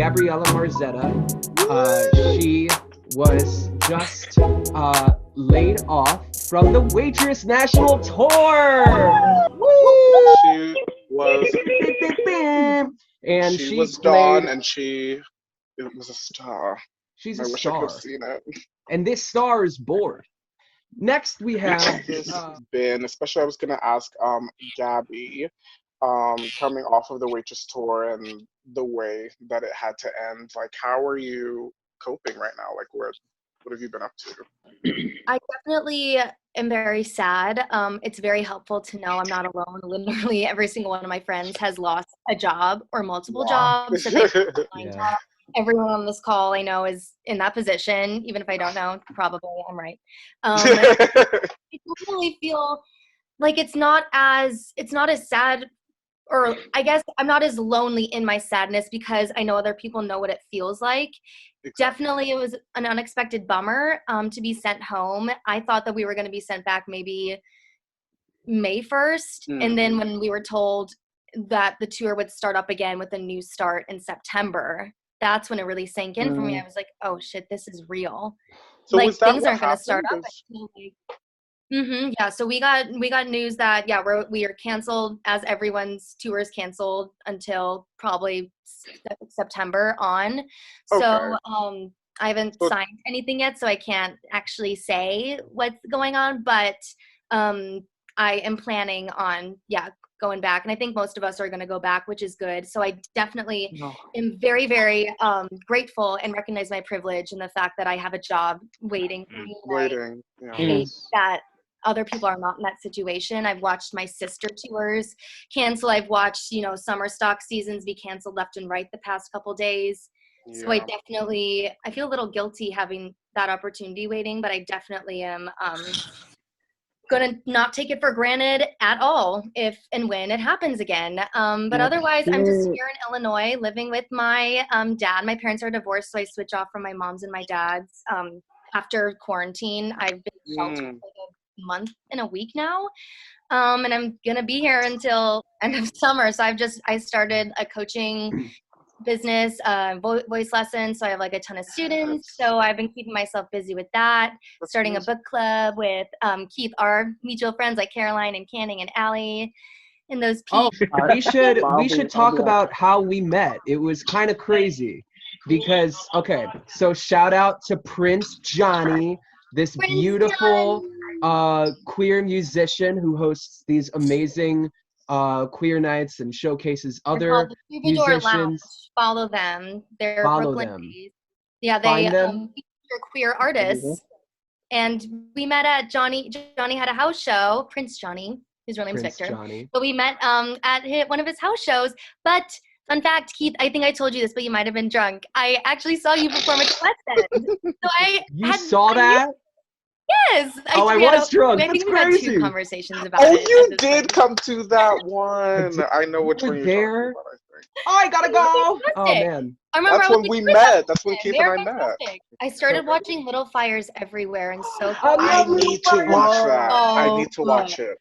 Gabriella Marzetta. She was just laid off from the Waitress National Tour. Woo! She was. And she she was played. Dawn, and it was a star. She's I a wish I could have star, seen it. and this star is bored. Next, we have this. Been, especially I was gonna ask Gabby, coming off of the Waitress tour and the way that it had to end, like how are you coping right now? Like what have you been up to? I definitely am very sad. It's very helpful to know I'm not alone. Literally every single one of my friends has lost a job or multiple jobs. So they can't find jobs. Everyone on this call I know is in that position, even if I don't know, probably I'm right. I definitely feel like it's not as sad, or I guess I'm not as lonely in my sadness because I know other people know what it feels like. Exactly. Definitely, it was an unexpected bummer to be sent home. I thought that we were going to be sent back maybe May 1st. And then when we were told that the tour would start up again with a new start in September, that's when it really sank in for me. I was like, oh shit, this is real. So like was that things what aren't going to start up. happened? Yeah, so we got news that we are canceled, as everyone's tour is canceled until probably September on. So I haven't signed anything yet, so I can't actually say what's going on, but I am planning on going back, and I think most of us are going to go back, which is good. So I definitely am very, very grateful and recognize my privilege and the fact that I have a job waiting for me. That other people are not in that situation. I've watched my sister tours cancel. I've watched, summer stock seasons be canceled left and right the past couple days. Yeah. So I feel a little guilty having that opportunity waiting, but I definitely am gonna not take it for granted at all if and when it happens again. But otherwise, I'm just here in Illinois living with my dad. My parents are divorced, so I switch off from my mom's and my dad's. After quarantine, I've been sheltered for like a month and a week now. And I'm gonna be here until end of summer. So I started a coaching business, voice lessons. So I have like a ton of students. So I've been keeping myself busy with that. Starting a book club with Keith, our mutual friends like Caroline and Canning and Allie. And those people. We should talk about how we met. It was kind of crazy because so shout out to Prince Johnny, this beautiful queer musician who hosts these amazing queer nights and showcases other musicians. Lounge. Follow them. They're Brooklyn-based. Yeah, they are queer artists. And we met at Johnny had a house show. Prince Johnny, his real name's Victor. Johnny. But we met at one of his house shows. But fun fact, Keith, I think I told you this, but you might have been drunk. I actually saw you perform at the West End. So saw that? Yes. I was drunk. I think we had 2 conversations about it. Oh, you did come to that one. I know which one you're talking about, I think. Oh, I gotta go. Oh, man. I remember that's when we met. That's when Keith and I met. I started watching Little Fires Everywhere and so I need to watch that. I need to watch it.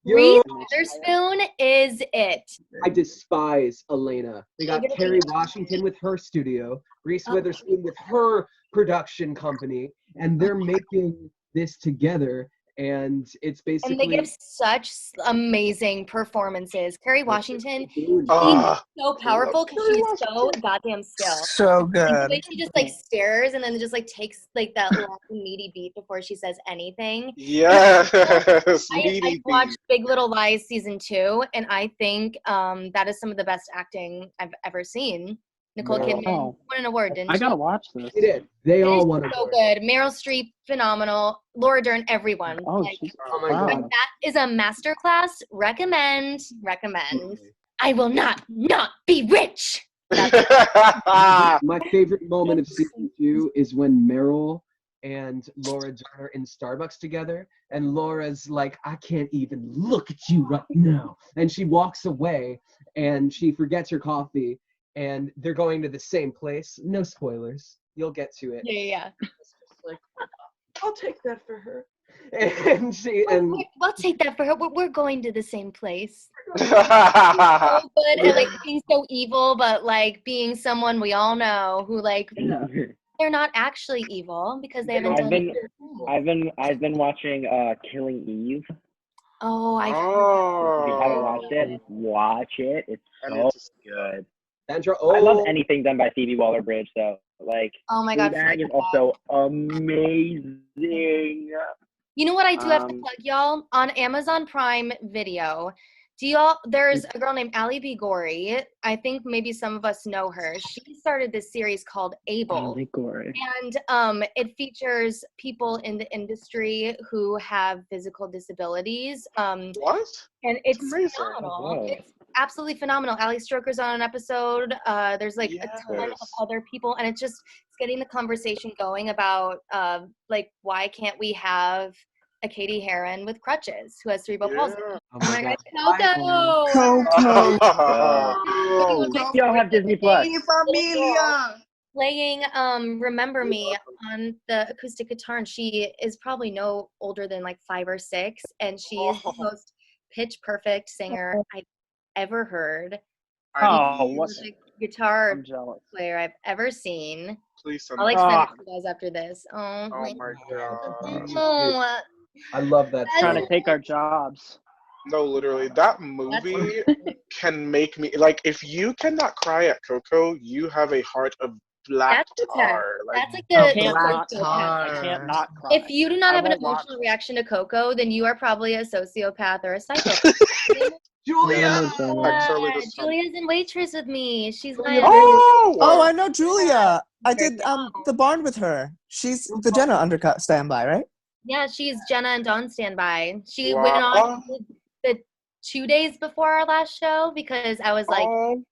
Reese Witherspoon is it. I despise Elena. They got Kerry Washington with her studio, Reese Witherspoon with her production company, and they're making this together, and it's basically. And they give such amazing performances. Kerry Washington, she's so powerful because she's so goddamn still. So good. And the way she just like stares and then just like takes like that long meaty beat before she says anything. Yes. I watched Big Little Lies season 2, and I think that is some of the best acting I've ever seen. Nicole Kidman won an award, didn't she? I gotta watch this. She did. They all won. So good. Meryl Streep, phenomenal. Laura Dern, everyone. Oh my God. That is a masterclass. Recommend. I will not be rich. My favorite moment of season 2 is when Meryl and Laura Dern are in Starbucks together, and Laura's like, I can't even look at you right now. And she walks away, and she forgets her coffee. And they're going to the same place. No spoilers. You'll get to it. Yeah. It's just like, I'll take that for her. And we'll take that for her. We're going to the same place. so good and like being so evil, but like being someone we all know who like they're not actually evil because they haven't done it. I've been watching Killing Eve. Oh, If you haven't watched it, watch it. It's so good. Sandra, I love anything done by Phoebe Waller-Bridge, though. Like, oh my God, Fleabag is also amazing. You know what I do have to plug, y'all? On Amazon Prime Video, there's a girl named Ali B. Gorey. I think maybe some of us know her. She started this series called Able. Ali Gorey. And it features people in the industry who have physical disabilities. What? And it's amazing. phenomenal. Oh. It's absolutely phenomenal. Ali Stroker's on an episode. There's like a ton of other people, and it's getting the conversation going about like why can't we have a Katie Heron with crutches who has cerebral palsy? Oh my God, Coco! Y'all have Disney Plus. Playing Remember Me on the acoustic guitar, and she is probably no older than like 5 or 6, and she is the most pitch perfect singer I've ever heard. What a guitar player I've ever seen. Please send I'll like send it to you guys after this. Oh my God. Oh, I love that. Trying to take our jobs. No, literally, that movie can make me like. If you cannot cry at Coco, you have a heart of black tar. That's like I can't not cry. If you do not have an emotional reaction to Coco, then you are probably a sociopath or a psychopath. Julia! Julia's in Waitress with me. She's my Oh, I know Julia. I did the Barn with her. She's the Jenna undercut standby, right? Yeah, she's Jenna and Dawn standby. She went on the 2 days before our last show because I was like,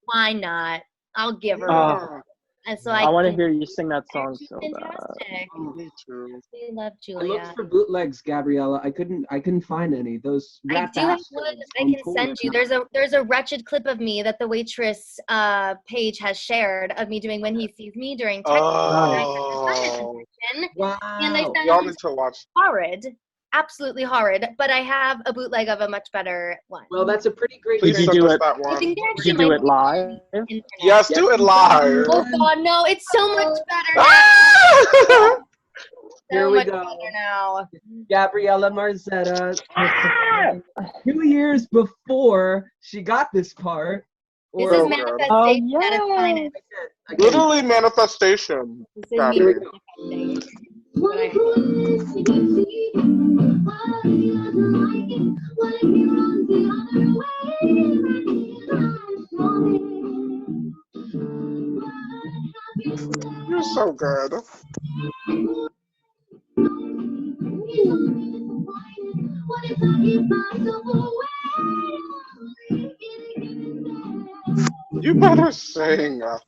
why not? I'll give her. And so I want to hear you sing that song so bad. Me too. We love Julia. I looked for bootlegs, Gabriella. I couldn't find any. Those I do have one I can send you. There's a wretched clip of me that the Waitress page has shared of me doing When He Sees Me during tech. Wow. And I sent Y'all need to watch. horrid. Absolutely horrid, but I have a bootleg of a much better one. Well, that's a pretty great. Please Did you do it? that one. Did you do it live? Yes, do it live. Oh God, no! It's so much better now. Here we go. Now. Gabriella Marzetta. 2 years before she got this part. This is manifestation at its finest. Literally manifestation. This is me manifesting. You're so good. You better sing. I'm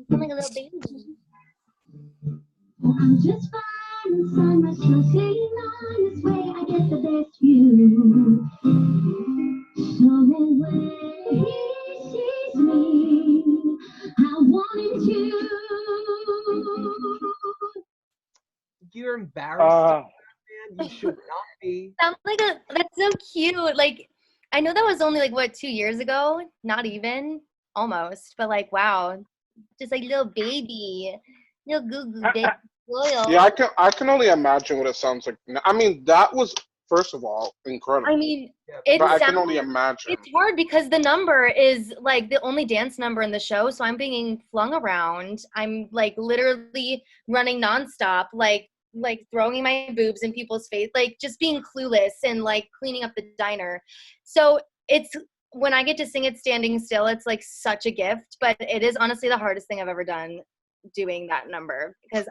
like a little baby. I'm just fine inside my shell, skating on this way. I get the best view. So when he sees me, I want him to. You're embarrassed. Man. You should not be. Sounds like that's so cute. Like, I know that was only like what 2 years ago. Not even, almost. But like, wow, just like little baby, little goo goo baby. Loyal. Yeah, I can only imagine what it sounds like. I mean, that was first of all incredible. I mean, but I can only imagine. It's hard because the number is like the only dance number in the show, so I'm being flung around. I'm like literally running nonstop, like throwing my boobs in people's face, like just being clueless and like cleaning up the diner. So it's when I get to sing it standing still, it's like such a gift. But it is honestly the hardest thing I've ever done, doing that number, because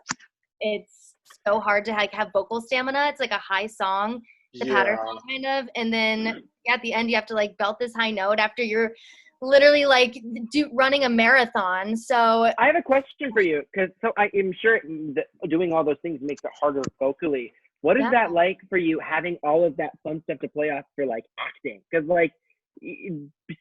it's so hard to like have vocal stamina. It's like a high song, the pattern song kind of, and then at the end you have to like belt this high note after you're literally like running a marathon. So I have a question for you, because I am sure doing all those things makes it harder vocally. What is that like for you, having all of that fun stuff to play off for like acting? Because like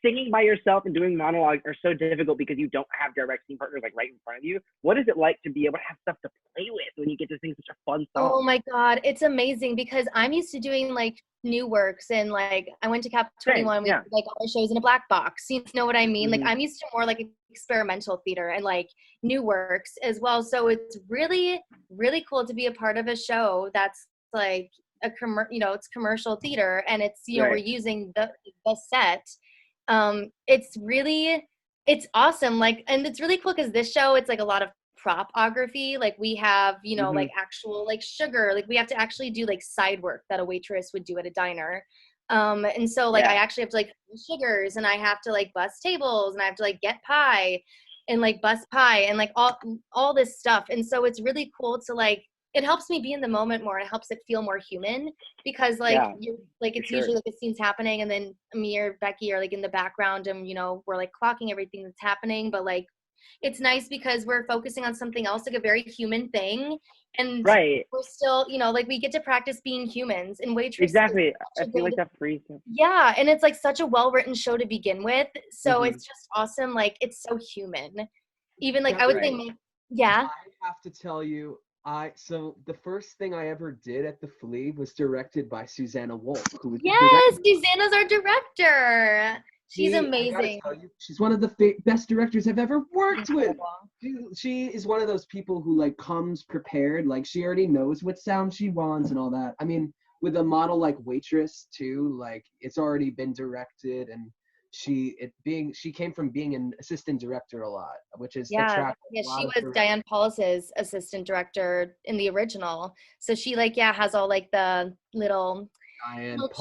singing by yourself and doing monologues are so difficult because you don't have direct scene partners like right in front of you. What is it like to be able to have stuff to play with when you get to sing such a fun song? Oh my God, it's amazing because I'm used to doing like new works and like I went to Cap 21. We did like all our shows in a black box. You know what I mean? Like I'm used to more like experimental theater and like new works as well. So it's really, really cool to be a part of a show that's like it's commercial theater and it's we're using the set. It's awesome. Like, and it's really cool because this show, it's like a lot of propography. Like we have, like actual like sugar, like we have to actually do like side work that a waitress would do at a diner. And so like I actually have to like sugars and I have to like bus tables and I have to like get pie and like bus pie and like all this stuff. And so it's really cool to like, it helps me be in the moment more. It helps it feel more human because like you're like it's usually like the scene's happening and then me or Becky are like in the background and we're like clocking everything that's happening, but like it's nice because we're focusing on something else, like a very human thing, and we're still like we get to practice being humans and waitress. Exactly. I feel like that frees them. Yeah, and it's like such a well-written show to begin with, so it's just awesome. Like it's so human. Even like I would say I have to tell you, so the first thing I ever did at the Flea was directed by Susanna Wolf, who was Susanna's our director. She's amazing. She's one of the best directors I've ever worked with. She is one of those people who like comes prepared, like she already knows what sound she wants and all that. I mean, with a model like Waitress too, like it's already been directed and she came from being an assistant director a lot, which is she was Diane Paulus's assistant director in the original, so she has all like the little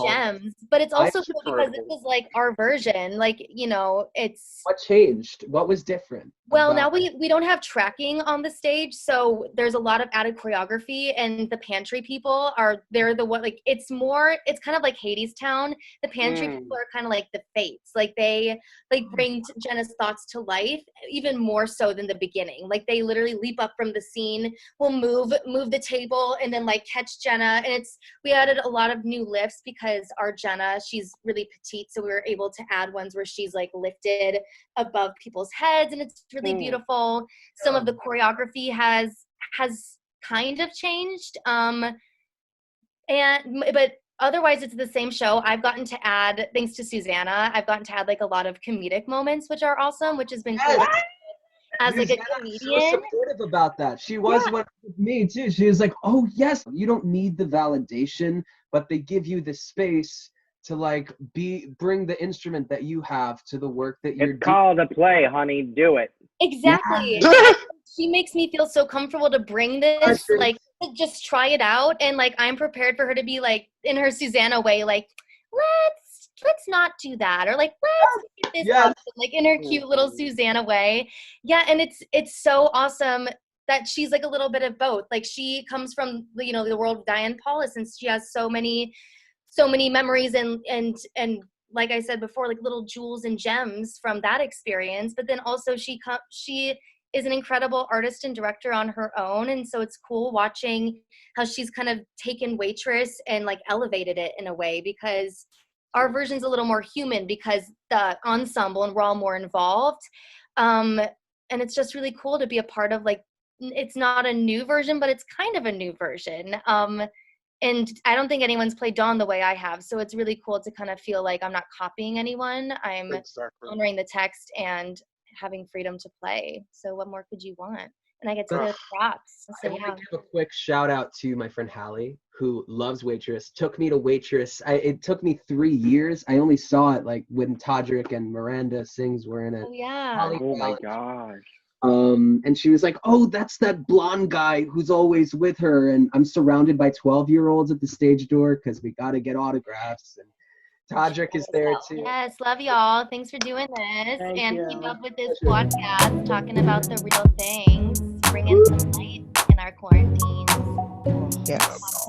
gems, but it's also cool because this is like our version, like it's what changed, what was different. Well, now we don't have tracking on the stage, so there's a lot of added choreography, and the pantry people they're the one, like it's kind of like Hadestown. The pantry people are kind of like the fates, like they like bring Jenna's thoughts to life even more so than the beginning. Like they literally leap up from the scene, will move the table and then like catch Jenna, and we added a lot of new lifts because our Jenna, she's really petite, so we were able to add ones where she's like lifted above people's heads, and it's really beautiful. Some of the choreography has kind of changed, but otherwise it's the same show. I've gotten to add, thanks to Susanna, I've gotten to add like a lot of comedic moments, which are awesome, which has been cool. As like a comedian, so supportive about that. She was one with me too. She was like, "Oh yes, you don't need the validation, but they give you the space to like bring the instrument that you have to the work that you're doing." It's called a play, honey. Do it. Exactly. She makes me feel so comfortable to bring this, like to just try it out, and like I'm prepared for her to be like in her Susanna way, like let's not do that, or like let's get this option, like in her cute little Susanna way. Yeah, and it's so awesome that she's like a little bit of both. Like she comes from the world of Diane Paulus, and she has so many memories and like I said before, like little jewels and gems from that experience. But then also she is an incredible artist and director on her own, and so it's cool watching how she's kind of taken Waitress and like elevated it in a way, because our version's a little more human because the ensemble and we're all more involved. And it's just really cool to be a part of, like, it's not a new version, but it's kind of a new version. And I don't think anyone's played Dawn the way I have. So it's really cool to kind of feel like I'm not copying anyone. I'm honoring the text and having freedom to play. So what more could you want? And I get to go props. So, I want to give a quick shout out to my friend Hallie, who loves Waitress, took me to Waitress. It took me 3 years. I only saw it like when Todrick and Miranda Sings were in it. Oh, yeah. Hallie my gosh. And she was like, "Oh, that's that blonde guy who's always with her." And I'm surrounded by 12-year-olds at the stage door because we got to get autographs. And Todrick is there too. Yes, love y'all. Thanks for doing this. Keep up with this podcast, talking about the real things, bringing some light in our quarantines. Yes.